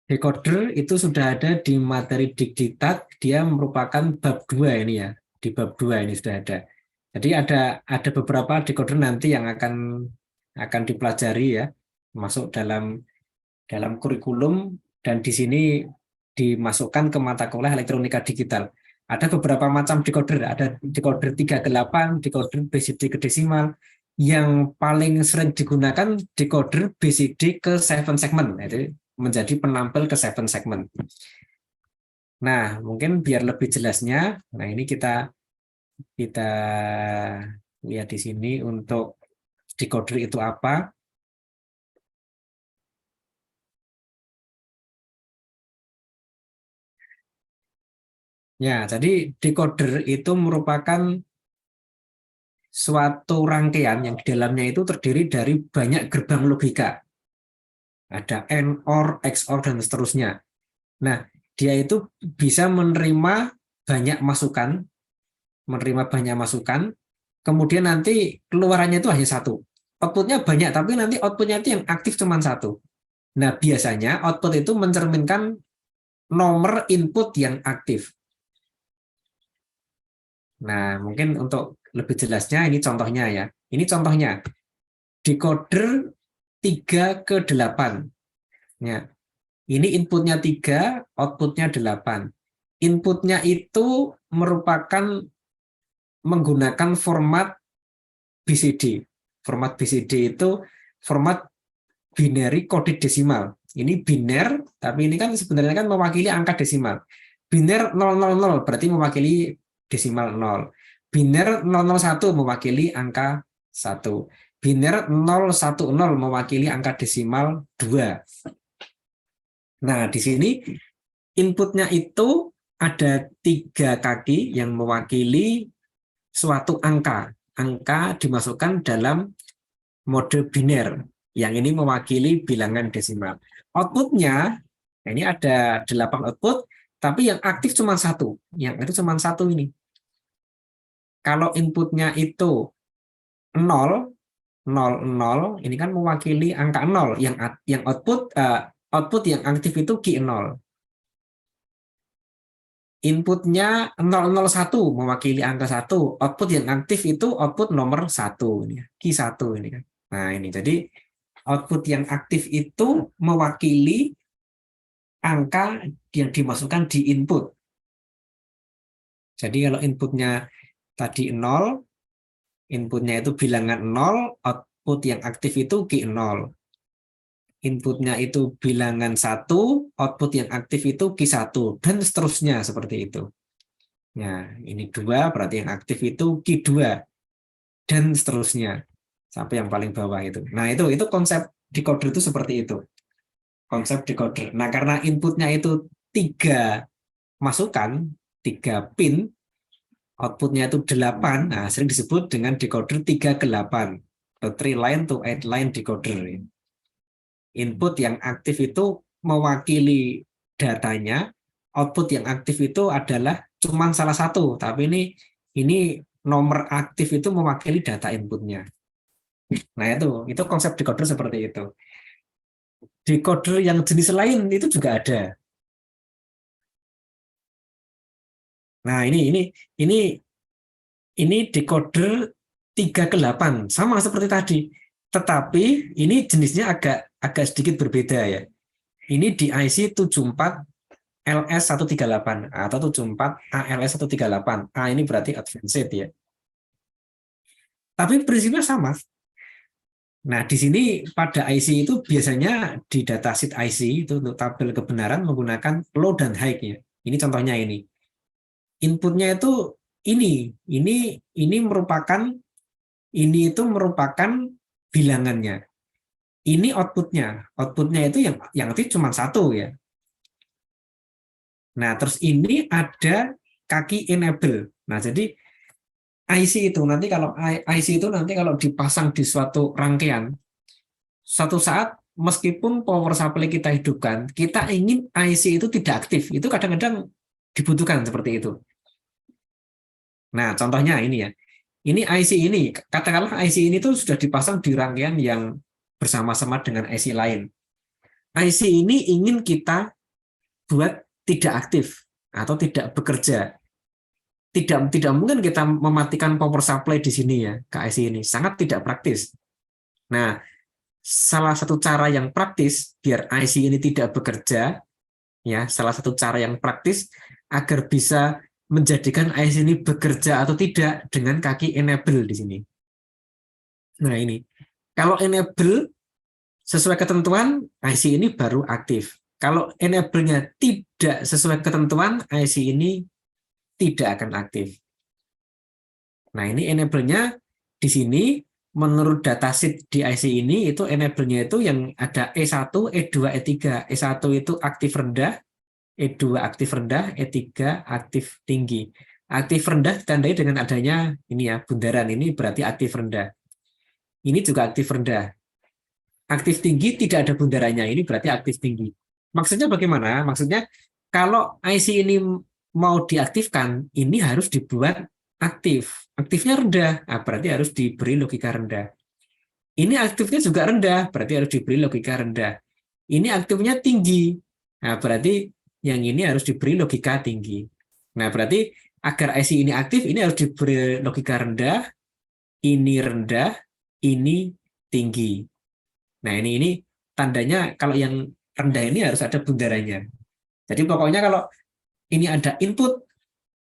Decoder itu sudah ada di materi Dikditat, dia merupakan bab 2 ini ya. Di bab 2 ini sudah ada. Jadi ada beberapa decoder nanti yang akan dipelajari ya, masuk dalam dalam kurikulum dan di sini dimasukkan ke mata kuliah elektronika digital. Ada beberapa macam decoder, ada decoder 38, decoder BCD ke desimal. Yang paling sering digunakan decoder BCD ke 7 segment, jadi menjadi penampil ke 7 segment. Nah, mungkin biar lebih jelasnya, nah ini kita lihat di sini untuk decoder itu apa. Ya, jadi decoder itu merupakan suatu rangkaian yang di dalamnya itu terdiri dari banyak gerbang logika. Ada AND, OR, XOR, dan seterusnya. Nah, dia itu bisa menerima banyak masukan, kemudian nanti keluarannya itu hanya satu. Outputnya banyak, tapi nanti outputnya itu yang aktif cuma satu. Nah, biasanya output itu mencerminkan nomor input yang aktif. Nah, mungkin untuk lebih jelasnya ini contohnya ya. Ini contohnya, decoder 3 ke 8. Ya, ini inputnya 3, outputnya 8. Inputnya itu merupakan menggunakan format BCD. Format BCD itu format binary coded desimal. Ini biner, tapi ini kan sebenarnya kan mewakili angka desimal. Biner 000 berarti mewakili desimal 0. Biner 001 mewakili angka 1. Biner 010 mewakili angka desimal 2. Nah, di sini inputnya itu ada 3 kaki yang mewakili suatu angka. Angka dimasukkan dalam mode biner. Yang ini mewakili bilangan desimal. Outputnya, ini ada 8 output, tapi yang aktif cuma satu. Yang itu cuma satu ini. Kalau inputnya itu 0, 0, 0, ini kan mewakili angka 0. Yang output yang aktif itu Q 0. Inputnya 001 mewakili angka 1. Output yang aktif itu output nomor 1. Q 1 ini kan. Nah ini, jadi output yang aktif itu mewakili angka yang dimasukkan di input. Jadi kalau inputnya tadi 0, inputnya itu bilangan 0, output yang aktif itu Q0. Inputnya itu bilangan 1, output yang aktif itu Q1, dan seterusnya seperti itu. Nah, ini 2, berarti yang aktif itu Q2, dan seterusnya. Sampai yang paling bawah itu. Nah, itu konsep decoder itu seperti itu. Konsep decoder. Nah, karena inputnya itu 3 masukan, 3 pin, outputnya itu 8, nah sering disebut dengan decoder 3 ke 8, atau 3 line to 8 line decoder. Input yang aktif itu mewakili datanya, output yang aktif itu adalah cuma salah satu, tapi ini nomor aktif itu mewakili data inputnya. Nah itu konsep decoder seperti itu. Decoder yang jenis lain itu juga ada. Nah ini decoder 3 ke 8, sama seperti tadi. Tetapi ini jenisnya agak sedikit berbeda ya. Ini di IC 74 LS138 atau 74 ALS138. A ini berarti advanced ya. Tapi prinsipnya sama. Nah, di sini pada IC itu biasanya di datasheet IC itu untuk tabel kebenaran menggunakan low dan high ya. Ini contohnya ini. Inputnya itu ini merupakan ini itu merupakan bilangannya. Ini outputnya. Outputnya itu yang aktif cuma satu ya. Nah, terus ini ada kaki enable. Nah, jadi IC itu nanti kalau dipasang di suatu rangkaian, suatu saat meskipun power supply kita hidupkan, kita ingin IC itu tidak aktif. Itu kadang-kadang dibutuhkan seperti itu. Nah, contohnya ini ya. Ini IC ini, katakanlah IC ini tuh sudah dipasang di rangkaian yang bersama-sama dengan IC lain. IC ini ingin kita buat tidak aktif atau tidak bekerja. Tidak mungkin kita mematikan power supply di sini ya, ke IC ini. Sangat tidak praktis. Nah, salah satu cara yang praktis biar IC ini tidak bekerja, ya, salah satu cara yang praktis agar bisa menjadikan IC ini bekerja atau tidak dengan kaki enable di sini. Nah, ini. Kalau enable sesuai ketentuan, IC ini baru aktif. Kalau enable-nya tidak sesuai ketentuan, IC ini tidak akan aktif. Nah, ini enable-nya di sini menurut datasheet di IC ini itu enable-nya itu yang ada E1, E2, E3. E1 itu aktif rendah, E2 aktif rendah, E3 aktif tinggi. Aktif rendah ditandai dengan adanya ini ya, bundaran ini berarti aktif rendah. Ini juga aktif rendah. Aktif tinggi tidak ada bundarannya, ini berarti aktif tinggi. Maksudnya bagaimana? Maksudnya kalau IC ini mau diaktifkan, ini harus dibuat aktif. Aktifnya rendah, nah, berarti harus diberi logika rendah. Ini aktifnya juga rendah, berarti harus diberi logika rendah. Ini aktifnya tinggi, nah, berarti yang ini harus diberi logika tinggi. Nah, berarti agar IC ini aktif, ini harus diberi logika rendah, ini tinggi. Nah, ini tandanya kalau yang rendah ini harus ada bundarannya. Jadi pokoknya kalau ini ada input,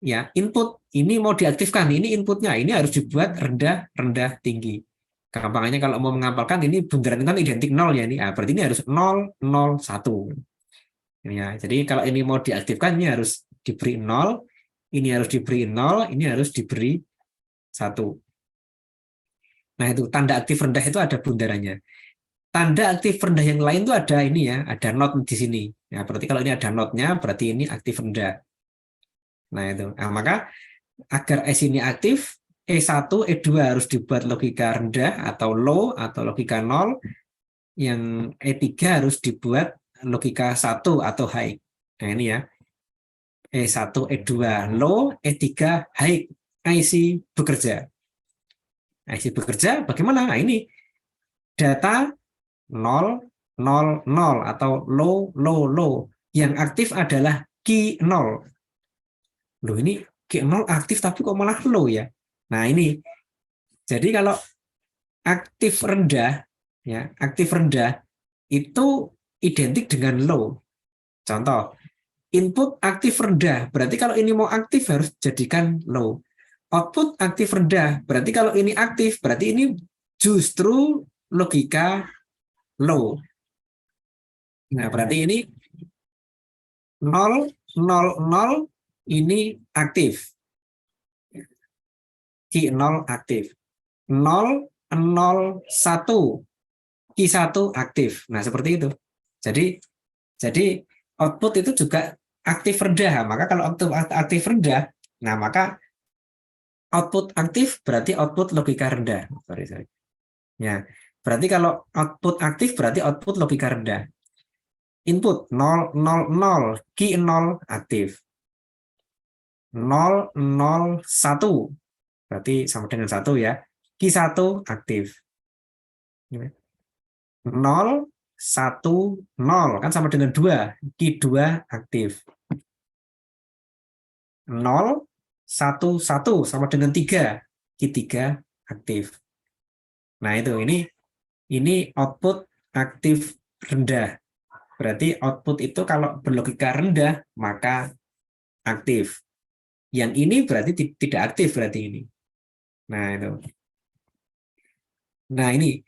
ya input ini mau diaktifkan, ini inputnya, ini harus dibuat rendah, rendah, tinggi. Gampangnya kalau mau mengampalkan ini bundaran kan identik 0 ya ini, berarti ini harus 0, 0, 1. Ya, jadi kalau ini mau diaktifkan ini harus diberi 0, ini harus diberi 0, ini harus diberi 1. Nah, itu tanda aktif rendah itu ada bundarannya. Tanda aktif rendah yang lain itu ada ini ya, ada not di sini. Ya, berarti kalau ini ada notnya, berarti ini aktif rendah. Nah, itu. Nah, maka agar S ini aktif, E1, E2 harus dibuat logika rendah atau low atau logika 0, yang E3 harus dibuat logika 1 atau high. Nah, ini ya. E1, E2 low, E3 high. IC bekerja. IC bekerja bagaimana? Nah, ini data 0, 0, 0 atau low, low, low. Yang aktif adalah key 0. Loh, ini key 0 aktif tapi kok malah low ya? Nah, ini. Jadi kalau aktif rendah, ya, aktif rendah itu identik dengan low. Contoh, input aktif rendah, berarti kalau ini mau aktif harus jadikan low. Output aktif rendah, berarti kalau ini aktif, berarti ini justru logika low. Nah, berarti ini 0, 0, 0 ini aktif. Q0 aktif. 0, 0, 1. Q1 aktif. Nah, seperti itu. Jadi output itu juga aktif rendah. Maka kalau output aktif rendah, nah maka output aktif berarti output logika rendah. Sorry. Ya, berarti kalau output aktif berarti output logika rendah. Input 0, 0, 0, key 0 aktif. 0, 0, 1. Berarti sama dengan 1 ya. Key 1 aktif. 0, 1, 0. Kan sama dengan 2. Key 2 aktif. 0, 1, 1 sama dengan 3. Key 3 aktif. Nah, itu ini output aktif rendah. Berarti output itu kalau berlogika rendah, maka aktif. Yang ini berarti tidak aktif berarti ini. Nah, itu. Nah, ini.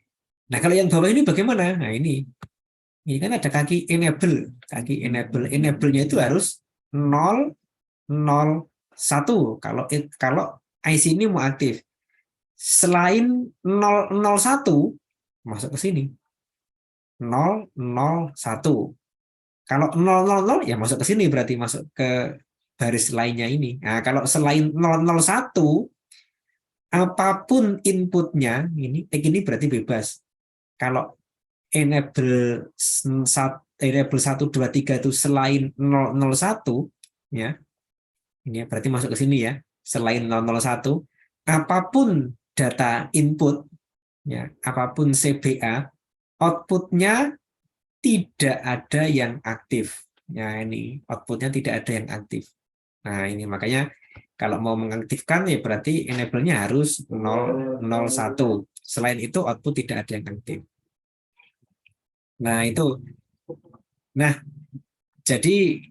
Nah, kalau yang bawah ini bagaimana? Nah, ini kan ada kaki enable. Kaki enable. Enable-nya itu harus 0, 0, 1. Kalau IC ini mau aktif. Selain 0, 0, 1, masuk ke sini. 0, 0, 1. Kalau 0, 0, 0 ya masuk ke sini berarti masuk ke baris lainnya ini. Nah, kalau selain 0, 0, 1, apapun inputnya, ini berarti bebas. Kalau enable 1, 2, 3 itu selain 0, 0, 1, ya, ini berarti masuk ke sini ya. Selain 0, 0, 1, apapun data input, ya, apapun CBA, outputnya tidak ada yang aktif. Ya, ini outputnya tidak ada yang aktif. Nah, ini makanya kalau mau mengaktifkan ya berarti enable-nya harus 001. Selain itu output tidak ada yang aktif. Nah, itu. Nah, jadi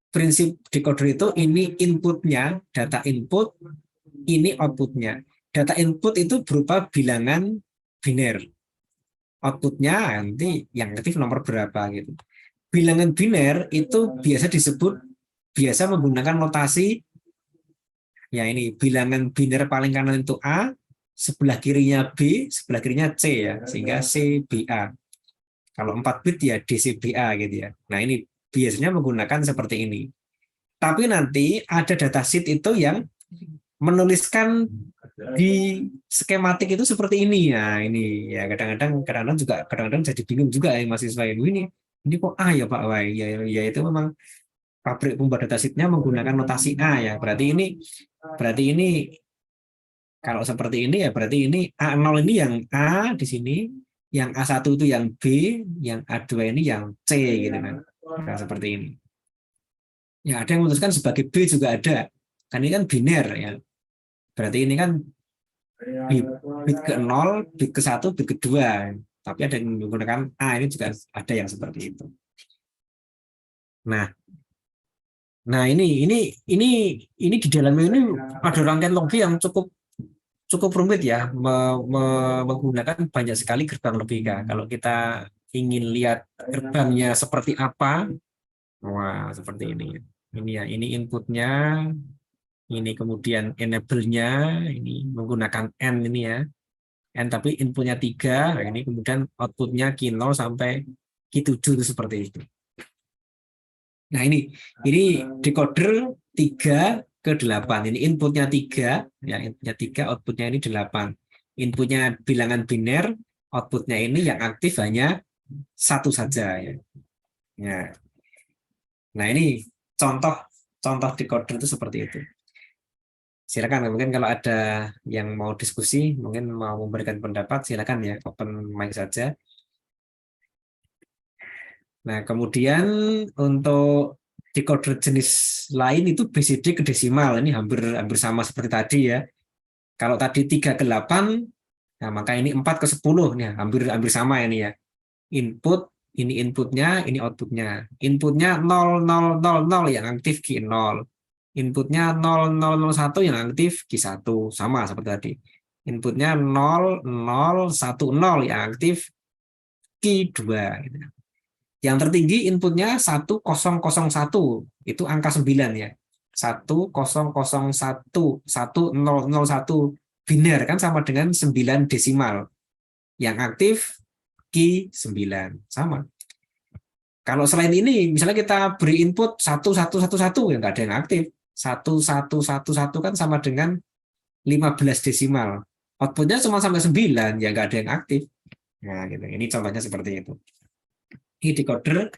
prinsip decoder itu ini inputnya, data input, ini outputnya. Data input itu berupa bilangan biner. Outputnya nanti yang aktif nomor berapa gitu. Bilangan biner itu biasa menggunakan notasi, ya ini bilangan biner paling kanan itu A, sebelah kirinya B, sebelah kirinya C ya, sehingga CBA. Kalau 4 bit ya DCBA gitu ya. Nah, ini biasanya menggunakan seperti ini. Tapi nanti ada datasheet itu yang menuliskan di skematik itu seperti ini. Nah, ini ya kadang-kadang jadi bingung juga ya mahasiswa ini kok A ya Pak Wai. Ya itu memang pabrik pembuat datasheetnya menggunakan notasi A ya. Berarti ini kalau seperti ini ya berarti ini A0 ini yang A di sini, yang A1 itu yang B, yang A2 ini yang C gitu kan. Nah, seperti ini. Ya, ada yang memutuskan sebagai B juga ada. Kan ini kan biner ya. Berarti ini kan bit ke-0, bit ke-1, bit ke-2. Tapi ada yang menggunakan A, ini juga ada yang seperti itu. Nah, nah ini di dalamnya ini ada rangkaian logik yang cukup cukup rumit ya, menggunakan banyak sekali gerbang logika. Kalau kita ingin lihat gerbangnya seperti apa, wah seperti ini. Ini ya, ini inputnya, ini kemudian enable-nya, ini menggunakan N ini ya. N tapi inputnya 3, ini kemudian outputnya Q0 sampai Q7 itu seperti itu. Nah, ini decoder 3 ke 8. Ini inputnya 3, ya inputnya 3, outputnya ini 8. Inputnya bilangan biner, outputnya ini yang aktif hanya satu saja ya. Ya. Nah, ini contoh contoh decoder itu seperti itu. Silakan mungkin kalau ada yang mau diskusi, mungkin mau memberikan pendapat, silakan ya, open mic saja. Nah, kemudian untuk decoder jenis lain itu BCD ke desimal. Ini hampir hampir sama seperti tadi ya. Kalau tadi 3 ke 8, nah maka ini 4 ke 10 nih, hampir hampir sama ini ya. Input, ini inputnya, ini outputnya. Inputnya 0000 yang aktif Q0. Inputnya 0001 yang aktif Q1, sama seperti tadi. Inputnya 0010 yang aktif Q2 gitu. Yang tertinggi inputnya 1001, itu angka 9 ya. 1001, 1001 biner kan sama dengan 9 desimal. Yang aktif Q9 sama. Kalau selain ini, misalnya kita beri input 1111 ya nggak ada yang aktif. 1111 kan sama dengan 15 desimal. Outputnya cuma sampai 9, ya nggak ada yang aktif. Nah, gitu. Ini contohnya seperti itu. Ini decoder,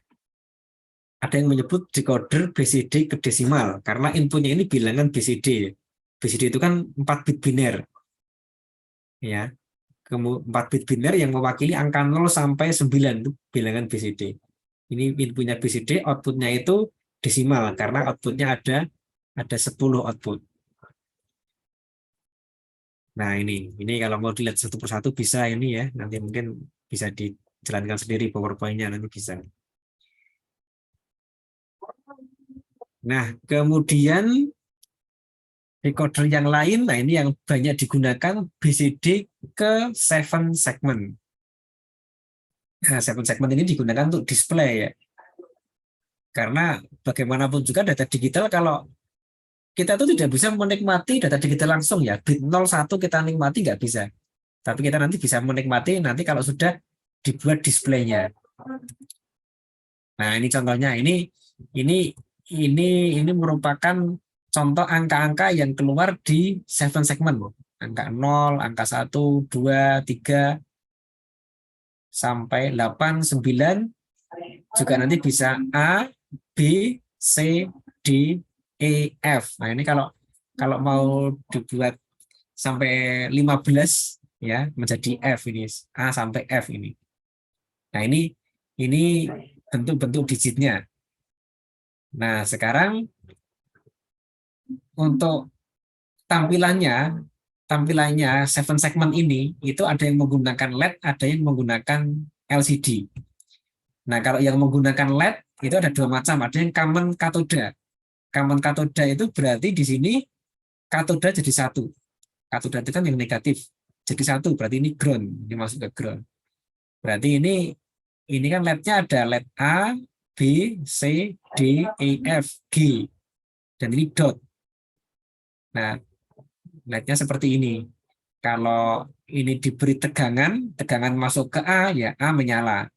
ada yang menyebut decoder BCD ke desimal karena inputnya ini bilangan BCD. BCD itu kan 4 bit biner. Ya. 4 bit biner yang mewakili angka 0 sampai 9 itu bilangan BCD. Ini inputnya BCD, outputnya itu desimal karena outputnya ada 10 output. Nah, ini kalau mau dilihat satu persatu bisa ini ya, nanti mungkin bisa dijalankan sendiri PowerPoint-nya nanti bisa. Nah, kemudian decoder yang lain, nah ini yang banyak digunakan BCD ke 7 segment. Nah, 7 segment ini digunakan untuk display ya. Karena bagaimanapun juga data digital kalau kita tuh tidak bisa menikmati data digital langsung ya. Bit 01 kita nikmati nggak bisa. Tapi kita nanti bisa menikmati nanti kalau sudah dibuat displaynya. Nah, ini contohnya. Ini ini merupakan contoh angka-angka yang keluar di 7 segment. Angka 0, angka 1, 2, 3 sampai 8, 9 juga nanti bisa A, B, C, D, E, F. Nah, ini kalau kalau mau dibuat sampai 15 ya menjadi F ini, A sampai F ini. Nah, ini Ini bentuk-bentuk digitnya. Nah, sekarang untuk tampilannya 7 segment ini itu ada yang menggunakan LED, ada yang menggunakan LCD. Nah, kalau yang menggunakan LED itu ada dua macam, ada yang common katoda. Common katoda itu berarti di sini katoda jadi satu. Katoda itu kan yang negatif. Jadi satu, berarti ini ground, ini masuk ke ground. Berarti ini kan LED-nya ada LED A, B, C, D, E, F, G. Dan ini dot. Nah, LED-nya seperti ini. Kalau ini diberi tegangan masuk ke A, ya A menyala.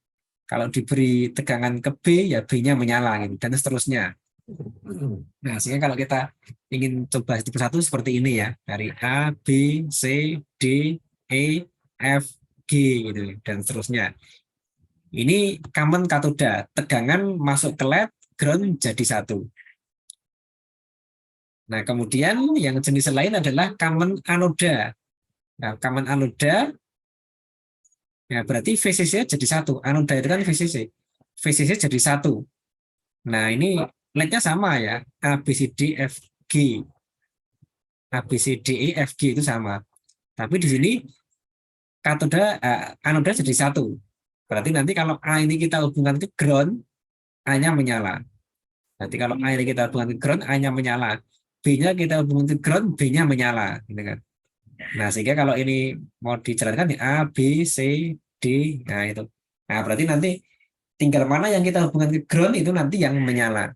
Kalau diberi tegangan ke B, ya B-nya menyala, gitu, dan seterusnya. Nah, sehingga kalau kita ingin coba tipe satu seperti ini ya, dari A, B, C, D, E, F, G, gitu, dan seterusnya. Ini common katoda, tegangan masuk ke LED, ground jadi satu. Nah, kemudian yang jenis lain adalah common anoda. Nah, common anoda, ya berarti VCC jadi satu. Anoda itu kan VCC. VCC jadi satu. Nah, ini LED-nya sama ya, A, B, C, D, F, G. A, B, C, D, E, F, G itu sama. Tapi di sini katoda, anoda jadi satu. Berarti nanti kalau A ini kita hubungkan ke ground, A-nya menyala. Berarti kalau A ini kita hubungkan ke ground, A-nya menyala. B-nya kita hubungkan ke ground, B-nya menyala. Gitu kan. Nah, sehingga kalau ini mau dijalankan di A, B, C, D, nah itu. Nah, berarti nanti tinggal mana yang kita hubungkan ke ground itu nanti yang menyala.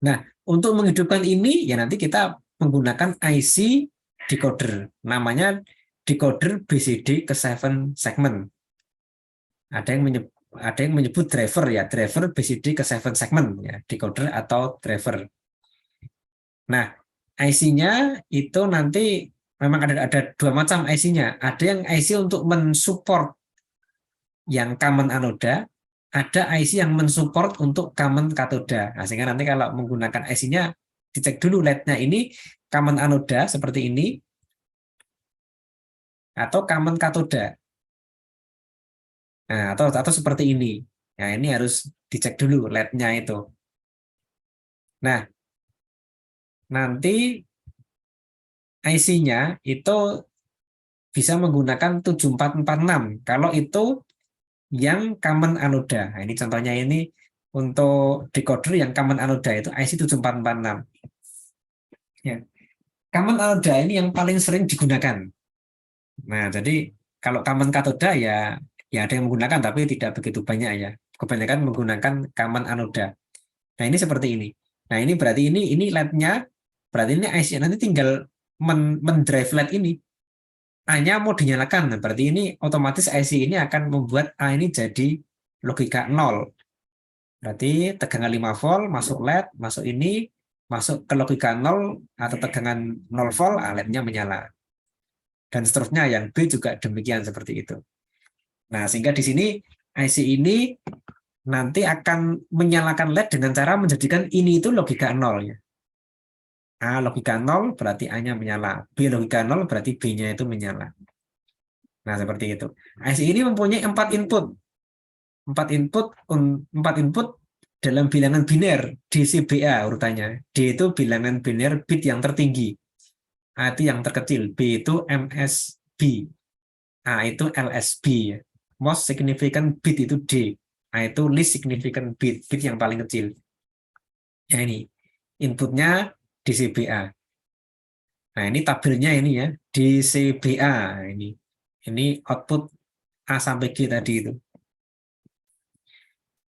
Nah, untuk menghidupkan ini, ya nanti kita menggunakan IC decoder. Namanya decoder BCD ke 7 segment. Ada yang menyebut driver ya, driver BCD ke 7 segment ya, decoder atau driver. Nah, IC-nya itu nanti memang ada dua macam IC-nya. Ada yang IC untuk mensupport yang common anoda, ada IC yang mensupport untuk common katoda. Nah, sehingga nanti kalau menggunakan IC-nya dicek dulu LED-nya ini common anoda seperti ini atau common katoda. Nah, atau seperti ini. Nah, ini harus dicek dulu LED-nya itu. Nah, nanti IC-nya itu bisa menggunakan 7446. Kalau itu yang common anoda. Nah, ini contohnya ini untuk decoder yang common anoda itu IC 7446. Ya. Common anoda ini yang paling sering digunakan. Nah, jadi kalau common katoda ya ada yang menggunakan tapi tidak begitu banyak ya. Kebanyakan menggunakan common anoda. Nah, ini seperti ini. Nah, ini berarti ini LED-nya, berarti ini IC nanti tinggal mendrive LED ini. A-nya mau dinyalakan. Nah, berarti ini otomatis IC ini akan membuat A ini jadi logika 0. Berarti tegangan 5 volt masuk LED, masuk ini, masuk ke logika 0 atau tegangan 0 volt, LED-nya menyala. Dan seterusnya yang B juga demikian seperti itu. Nah, sehingga di sini IC ini nanti akan menyalakan LED dengan cara menjadikan ini itu logika 0 ya. A logika 0 berarti A-nya menyala. B logika 0 berarti B-nya itu menyala. Nah, seperti itu. IC ini mempunyai 4 input. 4 input dalam bilangan biner DCBA urutannya. D itu bilangan biner bit yang tertinggi. A itu yang terkecil. B itu MSB. A itu LSB. Most significant bit itu D. A itu least significant bit, bit yang paling kecil. Ya ini inputnya DCBA. Nah, ini tabelnya ini ya, DCBA ini. Ini output A sampai G tadi itu.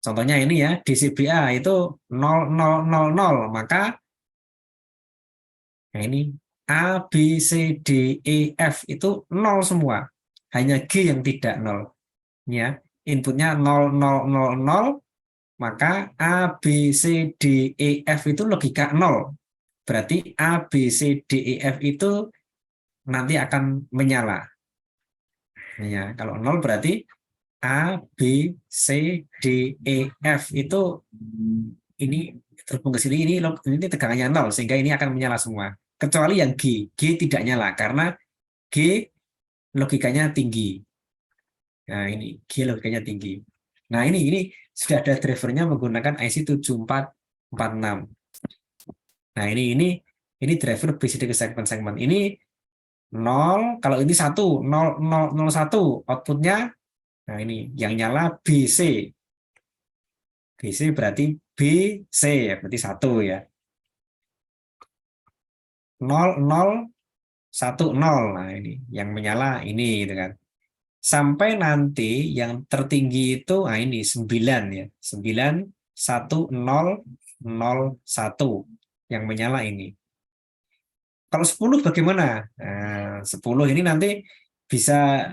Contohnya ini ya, DCBA itu 0000, maka nah ini A, B, C, D, E, F itu 0 semua. Hanya G yang tidak 0. Ya, inputnya 0000, maka A, B, C, D, E, F itu logika 0. Berarti A, B, C, D, E, F itu nanti akan menyala. Ya, kalau 0 berarti A, B, C, D, E, F itu ini terhubung ke sini, ini tegangannya 0, sehingga ini akan menyala semua. Kecuali yang G tidak nyala, karena G logikanya tinggi. Nah, ini G logikanya tinggi. Nah, ini sudah ada drivernya menggunakan IC 7446. Nah, ini driver BCD ke segmen-segmen. Ini 0, kalau ini 1, 0, 0, 0, 1 outputnya. Nah, ini yang nyala BC. BC berarti BC ya, berarti 1 ya. 0, 0, 1, 0. Nah, ini yang menyala ini gitu kan. Sampai nanti yang tertinggi itu nah ini 9 ya. 9, 1, 0, 0, 1 yang menyala ini. Kalau 10 bagaimana? Nah, 10 ini nanti bisa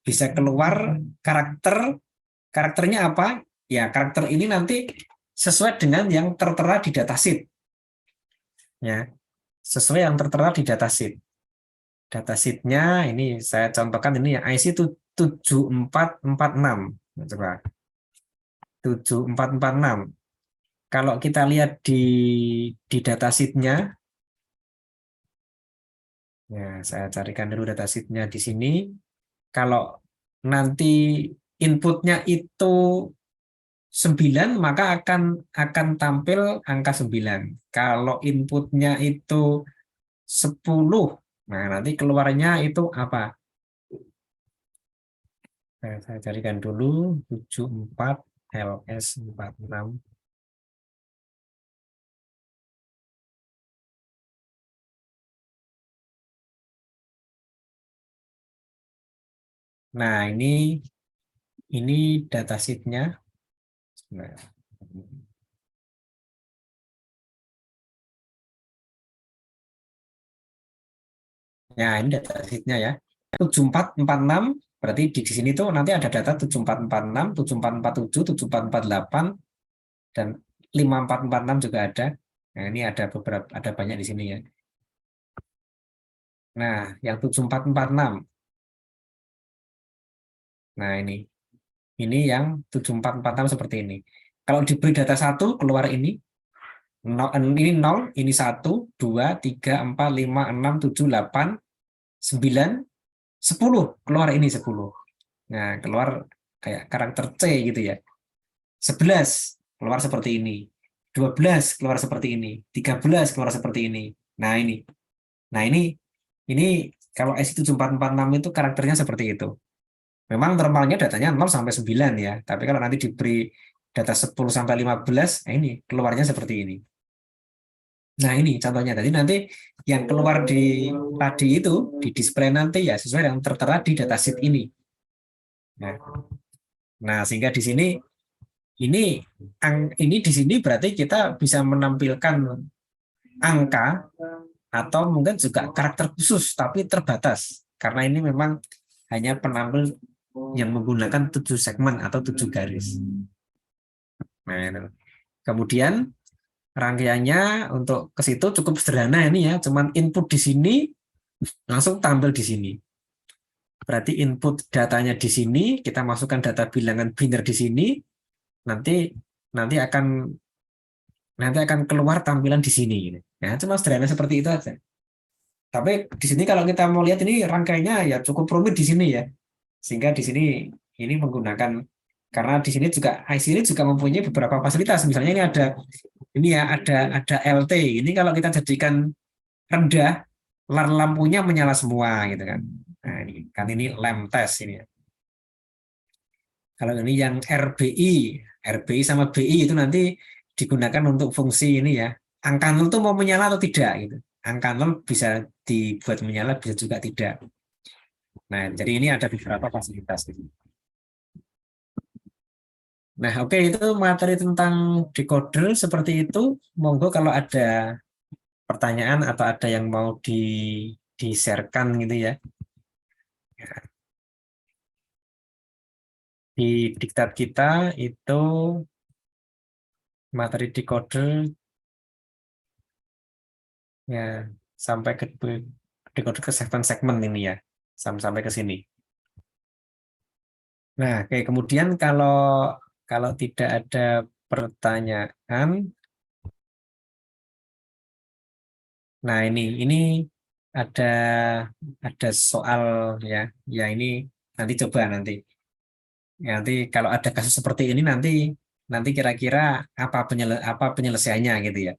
bisa keluar karakternya apa? Ya, karakter ini nanti sesuai dengan yang tertera di datasheet ya. Sesuai yang tertera di datasheet. Datasheetnya ini saya contohkan ini ya IC 7446. Coba 7446. Kalau kita lihat di datasheetnya, ya saya carikan dulu datasheetnya di sini. Kalau nanti inputnya itu 9, maka akan tampil angka 9. Kalau inputnya itu 10, nah nanti keluarnya itu apa? Nah, saya carikan dulu 74 LS 46. Nah, ini datasheetnya. Nah, ya, ini datasheetnya ya. 7446 berarti di sini tuh nanti ada data 7446, 7447, 7448 dan 5446 juga ada. Nah, ini ada beberapa, ada banyak di sini ya. Nah, yang 7446. Nah, ini yang 7446 seperti ini. Kalau diberi data 1 keluar ini. Ini 0, ini 1, 2, 3, 4, 5, 6, 7, 8, 9, 10. Keluar ini 10. Nah, keluar kayak karakter C gitu ya. 11 keluar seperti ini. 12 keluar seperti ini. 13 keluar seperti ini. Nah, ini. Nah, ini kalau SI7446 itu karakternya seperti itu. Memang normalnya datanya 0 sampai 9 ya. Tapi kalau nanti diberi data 10 sampai 15, nah ini keluarnya seperti ini. Nah, ini contohnya. Jadi nanti yang keluar tadi itu di display nanti ya sesuai yang tertera di datasheet ini. Nah, sehingga di sini ini ini di sini berarti kita bisa menampilkan angka atau mungkin juga karakter khusus tapi terbatas karena ini memang hanya penampil yang menggunakan 7 segmen atau 7 garis. Nah, itu. Kemudian rangkaiannya untuk ke situ cukup sederhana ini ya, cuman input di sini langsung tampil di sini. Berarti input datanya di sini, kita masukkan data bilangan biner di sini, nanti nanti akan keluar tampilan di sini gitu. Ya, cuma sederhana seperti itu aja. Tapi di sini kalau kita mau lihat ini rangkaiannya ya cukup rumit di sini ya. Sehingga di sini ini menggunakan karena di sini juga IC ini juga mempunyai beberapa fasilitas. Misalnya ini ya ada LT. Ini kalau kita jadikan rendah, lampunya menyala semua gitu kan. Nah, ini kan ini lamp test ini ya. Kalau ini yang RBI sama BI itu nanti digunakan untuk fungsi ini ya. Angka 0 itu mau menyala atau tidak gitu. Angka 0 bisa dibuat menyala, bisa juga tidak. Nah, jadi ini ada beberapa fasilitas. Nah, oke, itu materi tentang decoder seperti itu. Monggo kalau ada pertanyaan atau ada yang mau di-sharekan gitu ya. Di diktat kita itu materi decoder ya sampai ke decoder ke segmen ini ya. Sampai ke sini. Nah, oke, kemudian kalau tidak ada pertanyaan, nah ini ada soal ya, ya ini nanti coba nanti. Ya, nanti kalau ada kasus seperti ini nanti kira-kira apa penyelesaiannya gitu ya.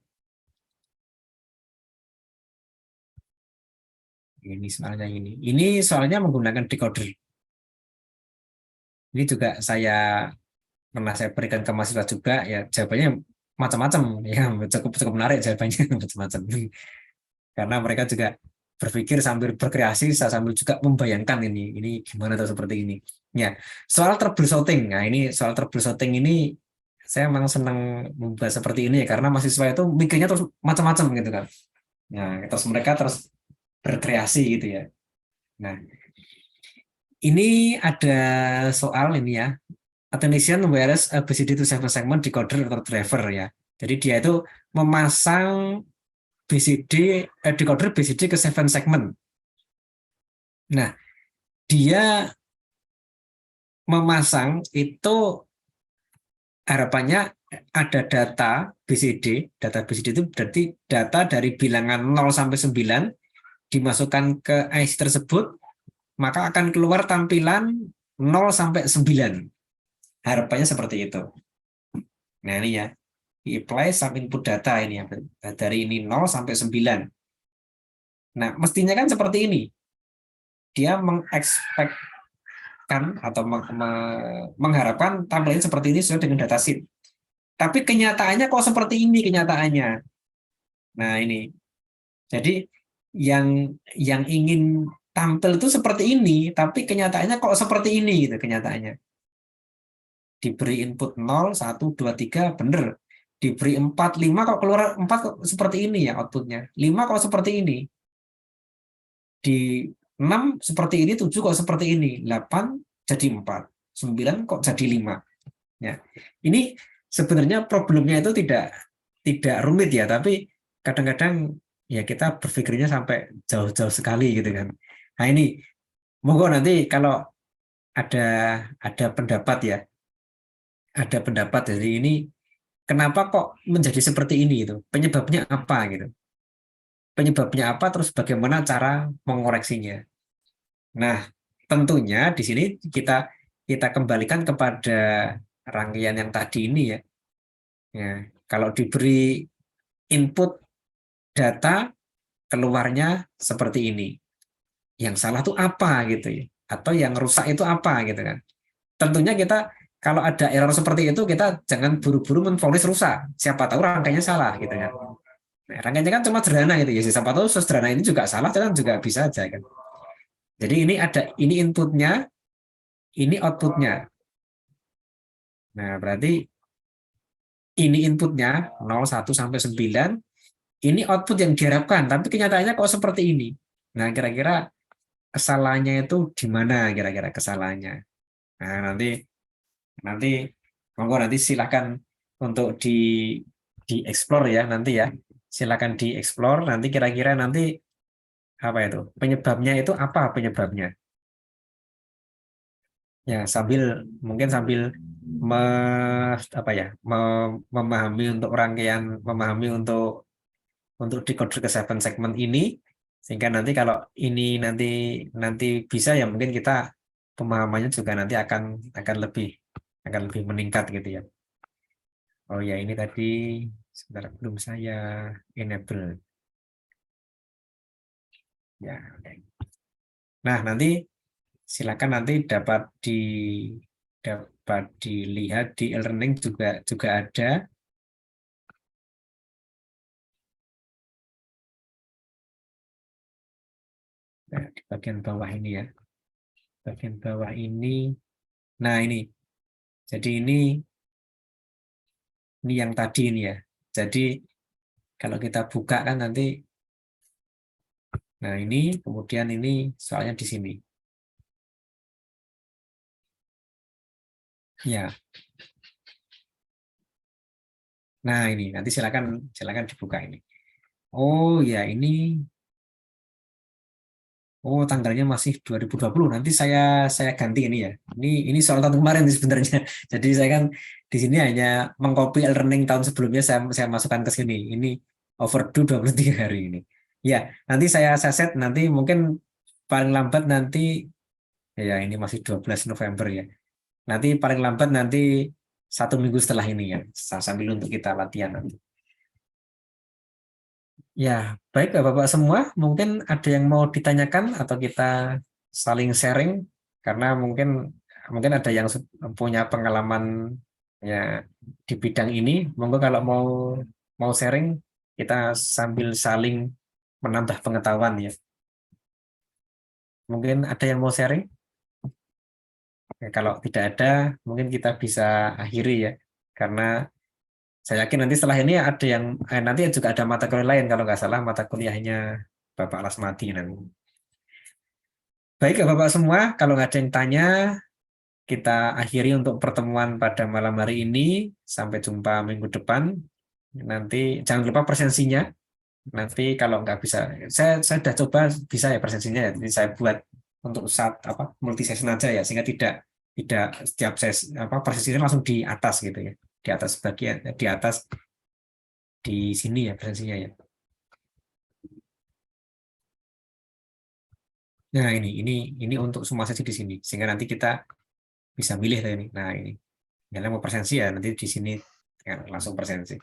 Ini soalnya ini. Ini soalnya menggunakan decoder. Ini juga pernah saya berikan ke mahasiswa juga ya, jawabannya macam-macam ya, cukup cukup menarik jawabannya macam-macam. Karena mereka juga berpikir sambil berkreasi sambil juga membayangkan ini gimana tuh seperti ini. Ya, soal troubleshooting. Nah, ini soal troubleshooting ini saya memang senang membahas seperti ini ya, karena mahasiswa itu mikirnya terus macam-macam gitu kan. Nah, terus mereka terus berkreasi gitu ya. Nah, ini ada soal ini ya. A technician wires a BCD to seven segment decoder atau driver ya. Jadi dia itu memasang decoder BCD ke seven segment. Nah, dia memasang itu harapannya ada data BCD itu berarti data dari bilangan 0 sampai 9 dimasukkan ke IC tersebut, maka akan keluar tampilan 0 sampai 9. Harapannya seperti itu. Nah, ini ya. Apply some input data ini ya. Dari ini 0 sampai 9. Nah, mestinya kan seperti ini. Dia mengekspekkan atau mengharapkan tampilan seperti ini sesuai dengan datasheet. Tapi kenyataannya kok seperti ini kenyataannya. Nah, ini. Jadi yang ingin tampil itu seperti ini, tapi kenyataannya kok seperti ini gitu kenyataannya. Diberi input 0, 1, 2, 3 bener. Diberi 4, 5 kok keluar 4 kok seperti ini ya outputnya. 5 kok seperti ini. Di 6 seperti ini, 7 kok seperti ini. 8 jadi 4. 9 kok jadi 5. Ya. Ini sebenarnya problemnya itu tidak rumit ya, tapi kadang-kadang ya kita berpikirnya sampai jauh-jauh sekali gitu kan. Nah, ini monggo nanti kalau ada ada pendapat ya, ada pendapat dari ini kenapa kok menjadi seperti ini itu? Penyebabnya apa gitu? Penyebabnya apa terus bagaimana cara mengoreksinya? Nah, tentunya di sini kita kita kembalikan kepada rangkaian yang tadi ini ya. Ya, kalau diberi input data keluarnya seperti ini. Yang salah itu apa gitu ya? Atau yang rusak itu apa gitu kan? Tentunya kita kalau ada error seperti itu kita jangan buru-buru menvonis rusak. Siapa tahu rangkaiannya salah gitu kan. Nah, rangkaiannya kan cuma sederhana gitu ya. Siapa tahu sederhana ini juga salah kan juga bisa aja kan. Jadi ini inputnya, ini outputnya. Nah, berarti ini inputnya 0, 1 sampai 9, ini output yang diharapkan, tapi kenyataannya kok seperti ini. Nah, kira-kira kesalahannya itu di mana kira-kira kesalahannya. Nah, nanti monggo nanti silakan untuk di explore ya nanti ya. Silakan di-explore nanti kira-kira nanti apa itu? Penyebabnya itu apa penyebabnya? Ya, mungkin sambil me, apa ya? Memahami untuk rangkaian memahami untuk decoder ke seven segment ini sehingga nanti kalau ini nanti bisa ya mungkin kita pemahamannya juga nanti akan lebih meningkat gitu ya. Oh ya ini tadi sebentar belum saya enable ya. Oke. Nah nanti silakan nanti dapat dilihat di e-learning juga juga ada. Nah, di bagian bawah ini ya. Bagian bawah ini. Nah ini. Jadi ini yang tadi ini ya. Jadi kalau kita buka kan nanti, nah ini kemudian ini soalnya di sini. Ya, nah ini nanti silakan dibuka ini. Oh ya ini, oh tanggalnya masih 2020. Nanti saya ganti ini ya. Ini soal tahun kemarin sebenarnya. Jadi saya kan di sini hanya mengcopy e-learning tahun sebelumnya saya masukkan ke sini. Ini overdue 23 hari ini. Ya, nanti saya set nanti mungkin paling lambat nanti ya ini masih 12 November ya. Nanti paling lambat nanti 1 minggu setelah ini ya, sambil untuk kita latihan nanti. Ya, baik Bapak-Bapak semua, mungkin ada yang mau ditanyakan atau kita saling sharing karena mungkin mungkin ada yang punya pengalaman ya di bidang ini. Monggo kalau mau sharing kita sambil saling menambah pengetahuan ya. Mungkin ada yang mau sharing? Ya, kalau tidak ada, mungkin kita bisa akhiri ya. Karena saya yakin nanti setelah ini ada yang nanti juga ada mata kuliah lain kalau nggak salah mata kuliahnya Bapak Lasmadi nanti. Baik ya Bapak semua, kalau nggak ada yang tanya, kita akhiri untuk pertemuan pada malam hari ini. Sampai jumpa minggu depan. Nanti jangan lupa presensinya. Nanti kalau nggak bisa, saya sudah coba bisa ya presensinya ya. Jadi saya buat untuk saat multi session aja ya, sehingga tidak setiap sesi presensinya langsung di atas gitu ya, di atas bagian di atas di sini ya presensinya ya. Nah ini untuk semua sesi di sini, sehingga nanti kita bisa milih ini. Nah ini, yang mau presensi ya nanti di sini ya, langsung presensi.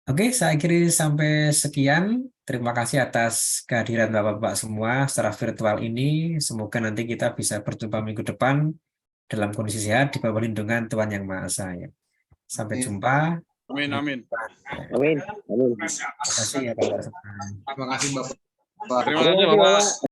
Oke, saya kira sampai sekian. Terima kasih atas kehadiran Bapak-Bapak semua secara virtual ini. Semoga nanti kita bisa berjumpa minggu depan dalam kondisi sehat di bawah lindungan Tuhan Yang Maha Esa. Sampai jumpa. Amin, amin. Amin. Amin. Terima kasih ya Bapak. Terima kasih Bapak. Terima kasih Bapak.